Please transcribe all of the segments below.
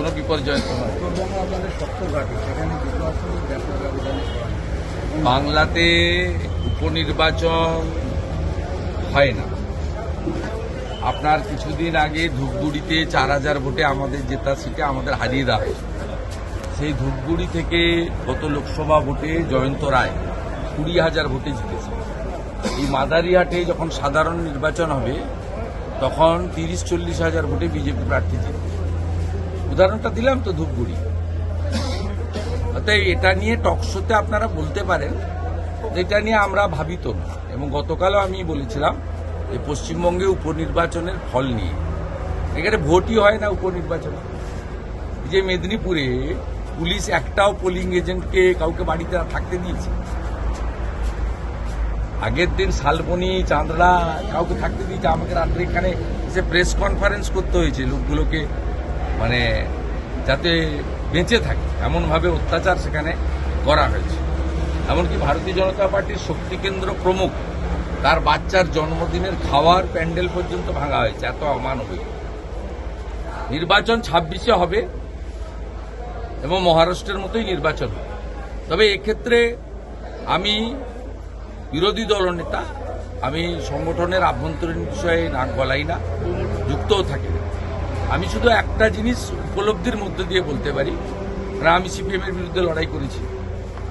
কোনো বিপর্যয় নয়। বাংলাতে উপনির্বাচন হয় না। আপনার কিছুদিন আগে ধূপগুড়িতে 4000 ভোটে আমাদের জেতা সিটে আমাদের হারিয়ে দেওয়া হয়েছে। সেই ধূপগুড়ি থেকে গত লোকসভা ভোটে জয়ন্ত রায় 20,000 ভোটে জিতেছে। এই মাদারিহাটে যখন সাধারণ নির্বাচন হবে তখন 30-40 হাজার ভোটে বিজেপি প্রার্থী জিতবে। উদাহরণটা দিলাম তো ধূপগুড়ি। অর্থাৎ এটা নিয়ে টকশোতে আপনারা বলতে পারেন, এটা নিয়ে আমরা ভাবিত না। এবং গতকালও আমি বলেছিলাম যে পশ্চিমবঙ্গে উপনির্বাচনের ফল নিয়ে এখানে ভোটই হয় না উপনির্বাচনে। যে মেদিনীপুরে পুলিশ একটাও পোলিং এজেন্টকে কাউকে বাড়িতে থাকতে দিয়েছে। আগের দিন শালবনী চাঁদড়া কাউকে থাকতে দিয়েছে। আমাকে রাত্রে এখানে এসে প্রেস কনফারেন্স করতে হয়েছে লোকগুলোকে, মানে যাতে বেঁচে থাকে এমনভাবে অত্যাচার সেখানে করা হয়েছে। এমনকি ভারতীয় জনতা পার্টির শক্তি কেন্দ্র প্রমুখ তার বাচ্চার জন্মদিনের খাওয়ার প্যান্ডেল পর্যন্ত ভাঙা হয়েছে। এত অমানবিক। নির্বাচন 26-এ হবে এবং মহারাষ্ট্রের মতোই নির্বাচন হবে। তবে এক্ষেত্রে আমি বিরোধী দলনেতা, আমি সংগঠনের আভ্যন্তরীণ বিষয়ে নাক গলাই না, যুক্তও থাকি না। আমি শুধু একটা জিনিস উপলব্ধির মধ্যে দিয়ে বলতে পারি, আমি সিপিএম এর বিরুদ্ধে লড়াই করেছি,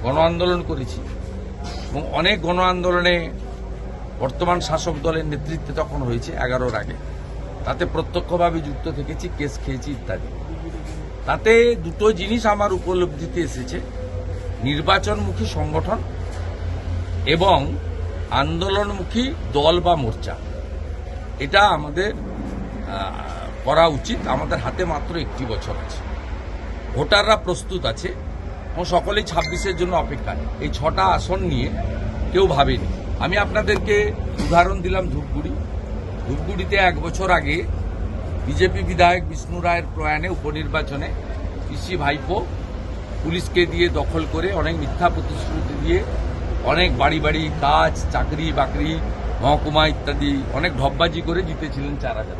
গণ আন্দোলন করেছি এবং অনেক গণ আন্দোলনে বর্তমান শাসক দলের নেতৃত্বে তখন হয়েছে 11-র আগে। তাতে প্রত্যক্ষভাবে যুক্ত থেকেছি, কেস খেয়েছি ইত্যাদি। তাতে দুটো জিনিস আমার উপলব্ধিতে এসেছে, নির্বাচনমুখী সংগঠন এবং আন্দোলনমুখী দল বা মোর্চা। এটা আমাদের করা উচিত। আমাদের হাতে মাত্র 1 বছর আছে, ভোটাররা প্রস্তুত আছে এবং সকলেই 26-এর জন্য অপেক্ষা। এই 6টা আসন নিয়ে কেউ ভাবেনি। আমি আপনাদেরকে উদাহরণ দিলাম ধূপগুড়িতে 1 বছর আগে বিজেপি বিধায়ক বিষ্ণু রায়ের প্রয়াণে উপনির্বাচনে পিসি ভাইপো পুলিশকে দিয়ে দখল করে অনেক মিথ্যা প্রতিশ্রুতি দিয়ে অনেক বাড়ি বাড়ি কাজ, চাকরি বাকরি, মহকুমা ইত্যাদি অনেক ঢপবাজি করে জিতেছিলেন 4000।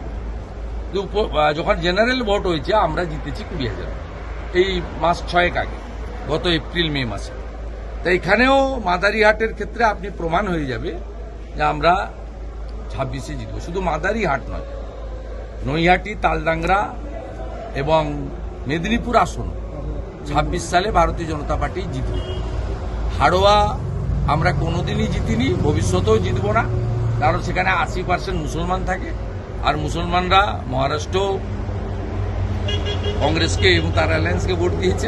যখন জেনারেল ভোট হয়েছে আমরা জিতেছি 20,000, এই মাস 6 আগে, গত এপ্রিল-মে মাসে। তাই এখানেও মাদারিহাটের ক্ষেত্রে আপনি প্রমাণ হয়ে যাবে যে আমরা 26-এ জিতব। শুধু মাদারিহাট নয়, নৈহাটি, তালডাংরা এবং মেদিনীপুর আসন 26 সালে ভারতীয় জনতা পার্টি জিতবে। হাড়োয়া আমরা কোনোদিনই জিতিনি, ভবিষ্যতেও জিতব না, কারণ সেখানে 80% মুসলমান থাকে। আর মুসলমানরা মহারাষ্ট্র কংগ্রেসকে এবং তার অ্যালায়েন্সকে ভোট দিয়েছে,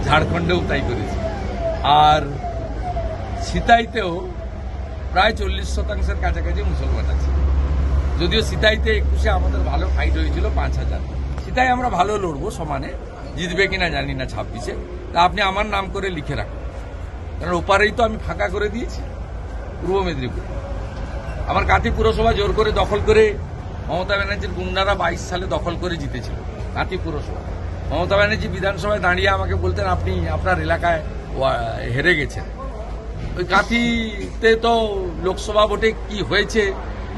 ঝাড়খণ্ডেও তাই করেছে। আর সিতাইতেও প্রায় 40% কাছাকাছি মুসলমান আছে। যদিও সিতাইতে 21-এ আমাদের ভালো ফাইট হয়েছিল 5,000। সিতাই আমরা ভালো লড়বো, সমানে জিতবে কিনা জানি না 26-এ। তা আপনি আমার নাম করে লিখে রাখুন, কারণ ওপারেই তো আমি ফাঁকা করে দিয়েছি পূর্ব মেদিনীপুর। আমার কাঁথি পুরসভা জোর করে দখল করে মমতা ব্যানার্জির গুন্ডারা 22 সালে দখল করে জিতেছিল কাঁথি পুরসভা। মমতা ব্যানার্জি বিধানসভায় দাঁড়িয়ে আমাকে বলতেন আপনি আপনার এলাকায় হেরে গেছেন। ওই কাঁথিতে তো লোকসভা ভোটে কি হয়েছে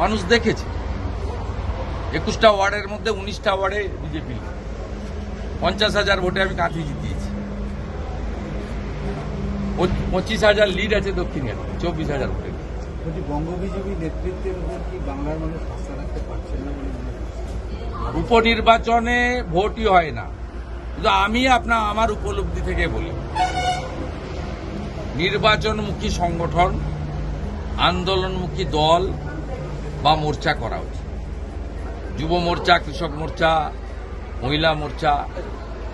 মানুষ দেখেছে। 21টা ওয়ার্ডের মধ্যে 19টা ওয়ার্ডে বিজেপি, 50,000 ভোটে আমি কাঁথি জিতিয়েছি। 25,000 লিড আছে দক্ষিণে, 24,000 ভোটে। বঙ্গ বিজেপি নেতৃত্বের উপর কি বাংলার মানুষ আস্থা রাখতে পারছেন না? উপনির্বাচনে ভোটই হয় না। কিন্তু আমি আমার উপলব্ধি থেকে বলি, নির্বাচনমুখী সংগঠন, আন্দোলনমুখী দল বা মোর্চা করা উচিত। যুব মোর্চা, কৃষক মোর্চা, মহিলা মোর্চা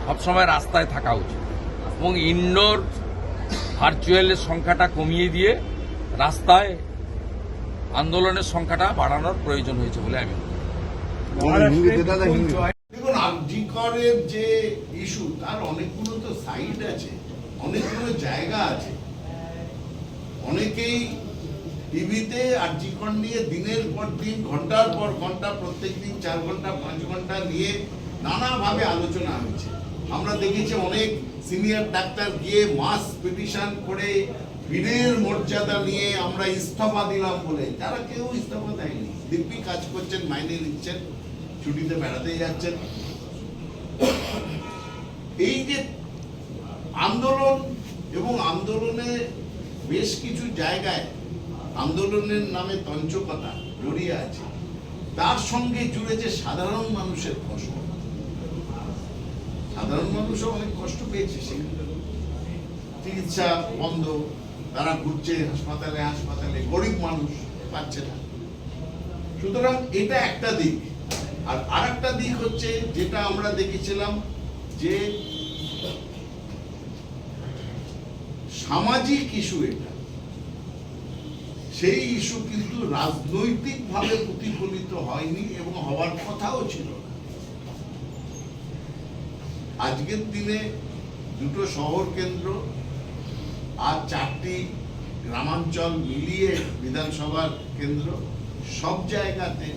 সবসময় রাস্তায় থাকা উচিত এবং ইনডোর ভার্চুয়ালের সংখ্যাটা কমিয়ে দিয়ে রাস্তায় আন্দোলনের সংখ্যাটা বাড়ানোর প্রয়োজন হয়েছে বলে আমি দেখুন, আরজিকরের যে ইস্যু তার অনেকগুলো তো সাইড আছে, অনেকগুলো জায়গা আছে। অনেকেই টিভিতে আরজিকর নিয়ে দিনের পর দিন, ঘন্টার পর ঘন্টা, প্রত্যেক দিন 4 ঘন্টা 5 ঘন্টা নিয়ে নানাভাবে আলোচনা হচ্ছে। আমরা দেখেছি অনেক সিনিয়র ডাক্তার গিয়ে মাস পিটিশন করে বীরের মর্যাদা নিয়ে আমরা ইস্তফা দিলাম বলে, তারা কেউ ইস্তফা দেয়নি। দিব্যি কাজ করছেন, মাইনে নিচ্ছেন, ছুটিতে বেড়াতে যাচ্ছেন। বেশ কিছু জায়গায় আন্দোলনের নামে তঞ্চকতা জড়িয়ে আছে, তার সঙ্গে জুড়েছে সাধারণ মানুষের কষ্ট। সাধারণ মানুষও অনেক কষ্ট পেয়েছে, সেগুলো চিকিৎসা বন্ধ, তারা ঘুরছে হাসপাতালে হাসপাতালে, গরিব মানুষ পাচ্ছে না। সুতরাং এটা একটা দিক। আর আরেকটা দিক হচ্ছে যেটা আমরা দেখেছিলাম যে সামাজিক ইস্যু, এটা সেই ইস্যু কিন্তু রাজনৈতিকভাবে প্রতিফলিত হয়নি এবং হওয়ার কথাও ছিল না। আজকের দিনে দুটো শহর কেন্দ্র আর 4টি গ্রামাঞ্চল মিলিয়ে বিধানসভার কেন্দ্র, সব জায়গাতে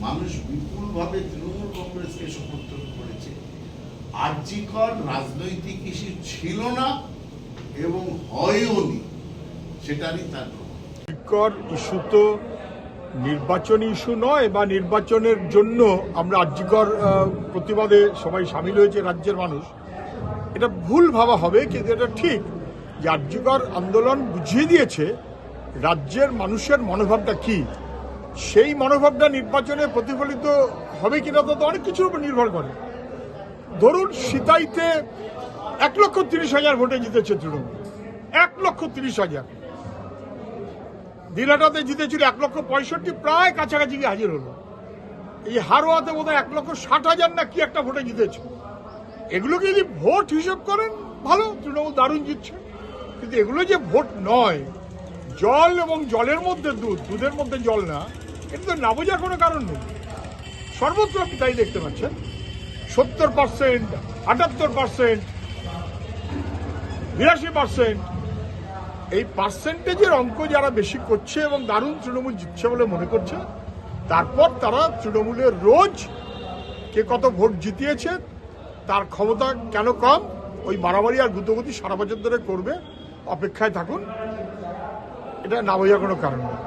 মানুষ বিপুলভাবে তৃণমূল কংগ্রেসকে সমর্থন করেছে। আরজি কর রাজনৈতিক ইস্যু ছিল না এবং হয়ওনি, সেটারই তার প্রমাণ। কর ইস্যু তো নির্বাচনী ইস্যু নয়, বা নির্বাচনের জন্য আমরা আরজিকর প্রতিবাদে সবাই সামিল হয়েছে রাজ্যের মানুষ, এটা ভুল ভাবা হবে। কিন্তু এটা ঠিক যে আরজিকর আন্দোলন বুঝিয়ে দিয়েছে রাজ্যের মানুষের মনোভাবটা কি। সেই মনোভাবটা নির্বাচনে প্রতিফলিত হবে কিনা তো অনেক কিছুর উপর নির্ভর করে। ধরুন সিতাইতে 1,30,000 ভোটে জিতেছে তৃণমূল, 1,30,000। দিনহাটাতে জিতেছিল 1,65,000, প্রায় কাছাকাছি গিয়ে হাজির হলো। এই হারোয়াতে বোধহয় 1,60,000 না কি একটা ভোটে জিতেছে। এগুলোকে যদি ভোট হিসেব করেন ভালো, তৃণমূল দারুণ জিতছে। কিন্তু এগুলো যে ভোট নয়, জল এবং জলের মধ্যে দুধ, দুধের মধ্যে জল না, এটা তো না বোঝার কোনো কারণ নেই। সর্বত্র আপনি তাই দেখতে পাচ্ছেন, 70%, 78%, 82%। এই পার্সেন্টেজের অঙ্ক যারা বেশি করছে এবং দারুণ তৃণমূল জিতছে বলে মনে করছে, তারপর তারা তৃণমূলের রোজ কে কত ভোট জিতিয়েছে, তার ক্ষমতা কেন কম, ওই মারামারি আর গুতোগুতি সারা বছর ধরে করবে। অপেক্ষায় থাকুন, এটা না বোঝার কোনো কারণ নেই।